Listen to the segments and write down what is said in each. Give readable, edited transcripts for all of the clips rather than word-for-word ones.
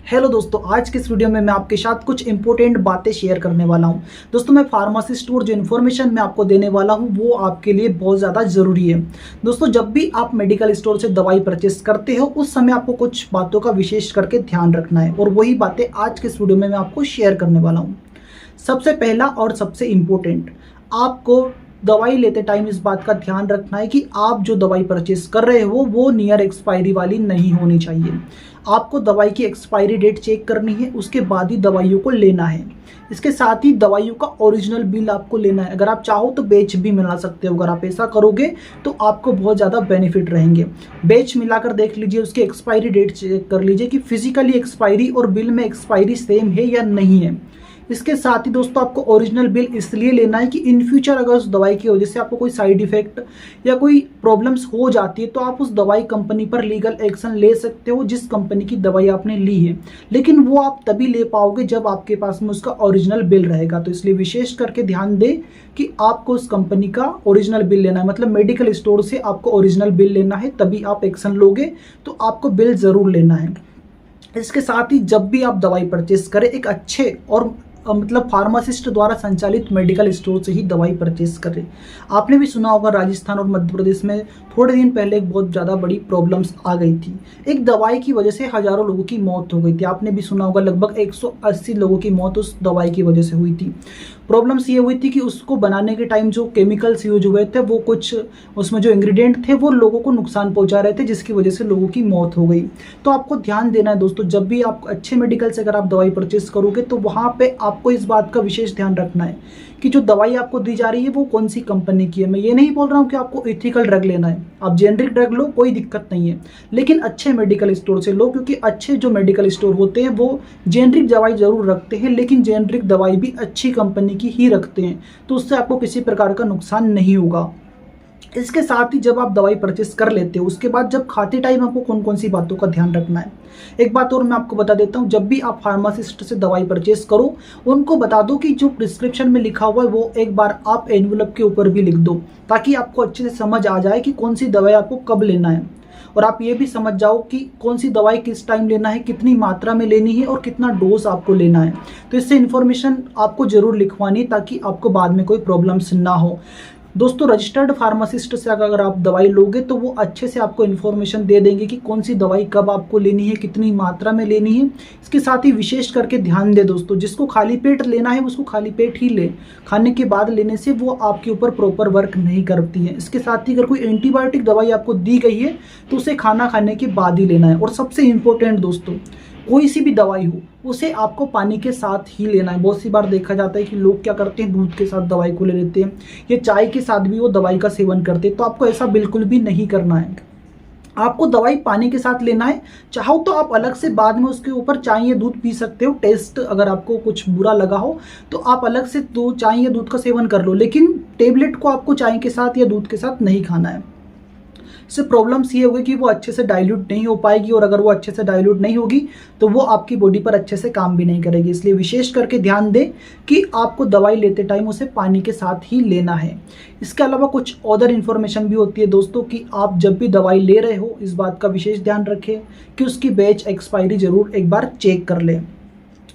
Hello दोस्तों, आज के इस वीडियो में मैं आपके साथ कुछ इंपॉर्टेंट बातें शेयर करने वाला हूं। दोस्तों, मैं फार्मासिस्ट और जो इन्फॉर्मेशन मैं आपको देने वाला हूं वो आपके लिए बहुत ज़्यादा ज़रूरी है। दोस्तों, जब भी आप मेडिकल स्टोर से दवाई परचेस करते हो उस समय आपको कुछ बातों का विशेष करके ध्यान रखना है और वही बातें आज के इस वीडियो में मैं आपको शेयर करने वाला हूँ। सबसे पहला और सबसे इम्पोर्टेंट, आपको दवाई लेते टाइम इस बात का ध्यान रखना है कि आप जो दवाई परचेस कर रहे हो वो नियर एक्सपायरी वाली नहीं होनी चाहिए। आपको दवाई की एक्सपायरी डेट चेक करनी है, उसके बाद ही दवाइयों को लेना है। इसके साथ ही दवाइयों का ओरिजिनल बिल आपको लेना है। अगर आप चाहो तो बैच भी मिला सकते हो। अगर आप ऐसा करोगे तो आपको बहुत ज़्यादा बेनिफिट रहेंगे। बैच मिलाकर देख लीजिए, उसकी एक्सपायरी डेट चेक कर लीजिए कि फिजिकली एक्सपायरी और बिल में एक्सपायरी सेम है या नहीं है। इसके साथ ही दोस्तों, आपको ओरिजिनल बिल इसलिए लेना है कि इन फ्यूचर अगर उस दवाई की वजह से आपको कोई साइड इफेक्ट या कोई प्रॉब्लम्स हो जाती है तो आप उस दवाई कंपनी पर लीगल एक्शन ले सकते हो जिस कंपनी की दवाई आपने ली है। लेकिन वो आप तभी ले पाओगे जब आपके पास में उसका ओरिजिनल बिल रहेगा। तो इसलिए विशेष करके ध्यान दें कि आपको उस कंपनी का ओरिजिनल बिल लेना है, मतलब मेडिकल स्टोर से आपको ओरिजिनल बिल लेना है, तभी आप एक्शन लोगे। तो आपको बिल ज़रूर लेना है। इसके साथ ही जब भी आप दवाई परचेस करें एक अच्छे और मतलब फार्मासिस्ट द्वारा संचालित मेडिकल स्टोर से ही दवाई परचेस करें। आपने भी सुना होगा, राजस्थान और मध्य प्रदेश में थोड़े दिन पहले एक बहुत ज़्यादा बड़ी प्रॉब्लम्स आ गई थी। एक दवाई की वजह से हज़ारों लोगों की मौत हो गई थी। आपने भी सुना होगा, लगभग 180 लोगों की मौत उस दवाई की वजह से हुई थी। प्रॉब्लम्स ये हुई थी कि उसको बनाने के टाइम जो केमिकल्स यूज हुए थे वो कुछ उसमें जो इंग्रेडिएंट थे वो लोगों को नुकसान पहुंचा रहे थे, जिसकी वजह से लोगों की मौत हो गई। तो आपको ध्यान देना है दोस्तों, जब भी आप अच्छे मेडिकल से अगर आप दवाई परचेस करोगे तो वहाँ पे आपको इस बात का विशेष ध्यान रखना है कि जो दवाई आपको दी जा रही है वो कौन सी कंपनी की है। मैं ये नहीं बोल रहा हूँ कि आपको एथिकल ड्रग लेना है, आप जेनरिक ड्रग लो, कोई दिक्कत नहीं है, लेकिन अच्छे मेडिकल स्टोर से लो, क्योंकि अच्छे जो मेडिकल स्टोर होते हैं वो जेनरिक दवाई जरूर रखते हैं लेकिन जेनरिक दवाई भी अच्छी कंपनी की ही रखते हैं, तो उससे आपको किसी प्रकार का नुकसान नहीं होगा। इसके साथ ही जब आप दवाई परचेस कर लेते हो उसके बाद जब खाते टाइम आपको कौन कौन सी बातों का ध्यान रखना है। एक बात और मैं आपको बता देता हूँ, जब भी आप फार्मासिस्ट से दवाई परचेस करो उनको बता दो कि जो प्रिस्क्रिप्शन में लिखा हुआ है वो एक बार आप एनवलप के ऊपर भी लिख दो, ताकि आपको अच्छे से समझ आ जाए कि कौन सी दवाई आपको कब लेना है। और आप ये भी समझ जाओ कि कौन सी दवाई किस टाइम लेना है, कितनी मात्रा में लेनी है और कितना डोज आपको लेना है। तो इससे इन्फॉर्मेशन आपको जरूर लिखवानी ताकि आपको बाद में कोई प्रॉब्लम्स ना हो। दोस्तों, रजिस्टर्ड फार्मासिस्ट से अगर आप दवाई लोगे तो वो अच्छे से आपको इन्फॉर्मेशन दे देंगे कि कौन सी दवाई कब आपको लेनी है, कितनी मात्रा में लेनी है। इसके साथ ही विशेष करके ध्यान दे दोस्तों, जिसको खाली पेट लेना है उसको खाली पेट ही ले, खाने के बाद लेने से वो आपके ऊपर प्रॉपर वर्क नहीं करती है। इसके साथ ही अगर कोई एंटीबायोटिक दवाई आपको दी गई है तो उसे खाना खाने के बाद ही लेना है। और सबसे इम्पोर्टेंट दोस्तों, कोई सी भी दवाई हो उसे आपको पानी के साथ ही लेना है। बहुत सी बार देखा जाता है कि लोग क्या करते हैं, दूध के साथ दवाई को ले लेते हैं या चाय के साथ भी वो दवाई का सेवन करते हैं। तो आपको ऐसा बिल्कुल भी नहीं करना है। आपको दवाई पानी के साथ लेना है। चाहो तो आप अलग से बाद में उसके ऊपर चाय या दूध पी सकते हो। टेस्ट अगर आपको कुछ बुरा लगा हो तो आप अलग से चाय या दूध का सेवन कर लो, लेकिन टेबलेट को आपको चाय के साथ या दूध के साथ नहीं खाना है। इससे प्रॉब्लम्स ये होगी कि वो अच्छे से डाइल्यूट नहीं हो पाएगी, और अगर वो अच्छे से डाइल्यूट नहीं होगी तो वो आपकी बॉडी पर अच्छे से काम भी नहीं करेगी। इसलिए विशेष करके ध्यान दें कि आपको दवाई लेते टाइम उसे पानी के साथ ही लेना है। इसके अलावा कुछ अदर इन्फॉर्मेशन भी होती है दोस्तों कि आप जब भी दवाई ले रहे हो इस बात का विशेष ध्यान रखें कि उसकी बैच एक्सपायरी जरूर एक बार चेक कर लें।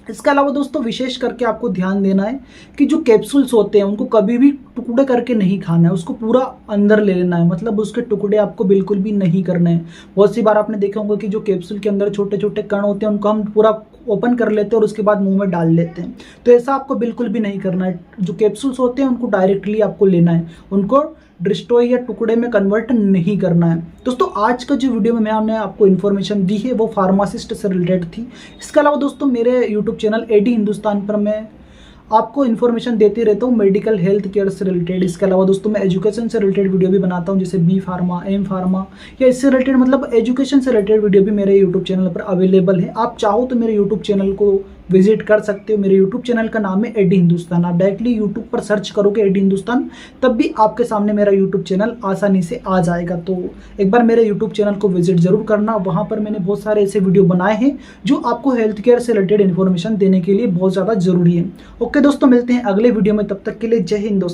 इसके अलावा दोस्तों, विशेष करके आपको ध्यान देना है कि जो कैप्सूल्स होते हैं उनको कभी भी टुकड़े करके नहीं खाना है, उसको पूरा अंदर ले लेना है, मतलब उसके टुकड़े आपको बिल्कुल भी नहीं करने हैं। बहुत सी बार आपने देखा होगा कि जो कैप्सूल के अंदर छोटे छोटे कण होते हैं उनको हम पूरा ओपन कर लेते हैं और उसके बाद मुंह में डाल लेते हैं। तो ऐसा आपको बिल्कुल भी नहीं करना है। जो कैप्सूल्स होते हैं उनको डायरेक्टली आपको लेना है, उनको डिस्ट्रॉय या टुकड़े में कन्वर्ट नहीं करना है। दोस्तों, आज का जो वीडियो में मैंने आपको इन्फॉर्मेशन दी है वो फार्मासिस्ट से रिलेटेड थी। इसके अलावा दोस्तों, मेरे यूट्यूब चैनल एडी हिंदुस्तान पर मैं आपको इन्फॉर्मेशन देते रहता हूँ मेडिकल हेल्थ केयर से रिलेटेड। इसके अलावा दोस्तों, मैं एजुकेशन से रिलेटेड वीडियो भी बनाता हूँ, जैसे बी फार्मा, एम फार्मा या इससे रिलेटेड, मतलब एजुकेशन से रिलेटेड वीडियो भी मेरे यूट्यूब चैनल पर अवेलेबल है। आप चाहो तो मेरे यूट्यूब चैनल को विजिट कर सकते हो। मेरे यूट्यूब चैनल का नाम है एडी हिंदुस्तान। आप डायरेक्टली यूट्यूब पर सर्च करोगे एडी हिंदुस्तान, तब भी आपके सामने मेरा यूट्यूब चैनल आसानी से आ जाएगा। तो एक बार मेरे यूट्यूब चैनल को विजिट जरूर करना। वहाँ पर मैंने बहुत सारे ऐसे वीडियो बनाए हैं जो आपको हेल्थ केयर से रिलेटेड इन्फॉर्मेशन देने के लिए बहुत ज़्यादा जरूरी है। ओके दोस्तों, मिलते हैं अगले वीडियो में, तब तक के लिए जय हिंद दोस्तों।